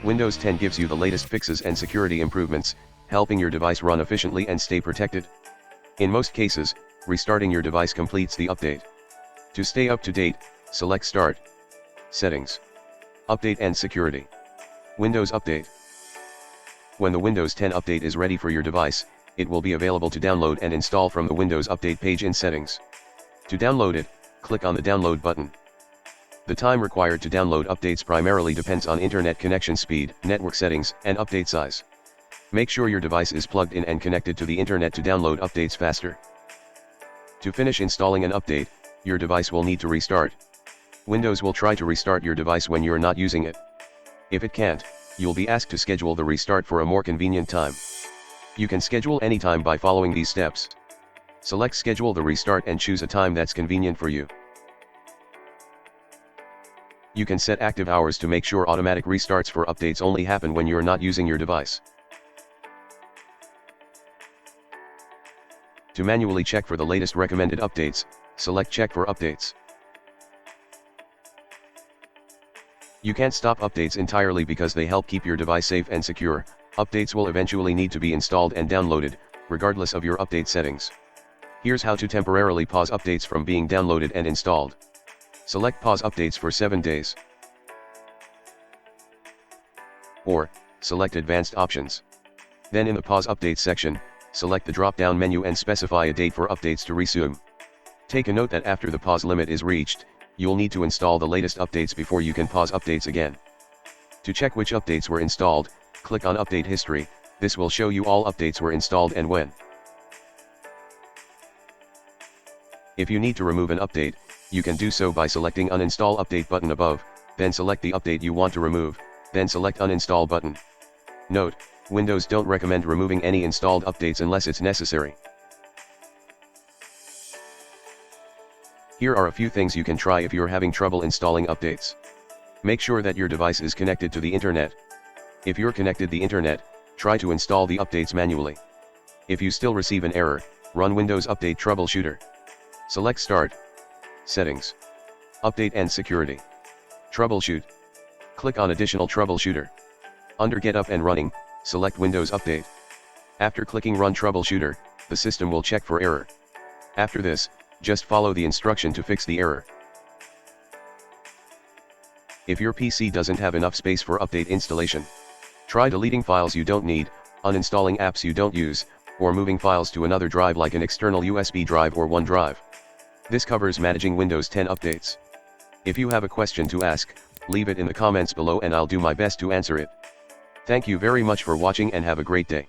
Windows 10 gives you the latest fixes and security improvements, helping your device run efficiently and stay protected. In most cases, restarting your device completes the update. To stay up to date, select Start, Settings, Update and Security. Windows Update. When the Windows 10 update is ready for your device, it will be available to download and install from the Windows Update page in Settings. To download it, click on the Download button. The time required to download updates primarily depends on internet connection speed, network settings, and update size. Make sure your device is plugged in and connected to the internet to download updates faster. To finish installing an update, your device will need to restart. Windows will try to restart your device when you're not using it. If it can't, you'll be asked to schedule the restart for a more convenient time. You can schedule any time by following these steps. Select Schedule the restart and choose a time that's convenient for you. You can set active hours to make sure automatic restarts for updates only happen when you're not using your device. To manually check for the latest recommended updates, select Check for Updates. You can't stop updates entirely because they help keep your device safe and secure. Updates will eventually need to be installed and downloaded, regardless of your update settings. Here's how to temporarily pause updates from being downloaded and installed. Select Pause Updates for 7 days. Or, select Advanced Options. Then in the Pause Updates section, select the drop-down menu and specify a date for updates to resume. Take a note that after the pause limit is reached, you'll need to install the latest updates before you can pause updates again. To check which updates were installed, click on Update History. This will show you all updates were installed and when. If you need to remove an update, you can do so by selecting Uninstall Update button above, then select the update you want to remove, then select Uninstall button. Note, Windows don't recommend removing any installed updates unless it's necessary. Here are a few things you can try if you're having trouble installing updates. Make sure that your device is connected to the internet. If you're connected to the internet, try to install the updates manually. If you still receive an error, run Windows Update Troubleshooter. Select Start, Settings, Update and Security. Troubleshoot. Click on Additional Troubleshooter. Under Get Up and Running, select Windows Update. After clicking Run Troubleshooter, the system will check for error. After this, just follow the instruction to fix the error. If your PC doesn't have enough space for update installation, try deleting files you don't need, uninstalling apps you don't use, or moving files to another drive like an external USB drive or OneDrive. This covers managing Windows 10 updates. If you have a question to ask, leave it in the comments below and I'll do my best to answer it. Thank you very much for watching and have a great day.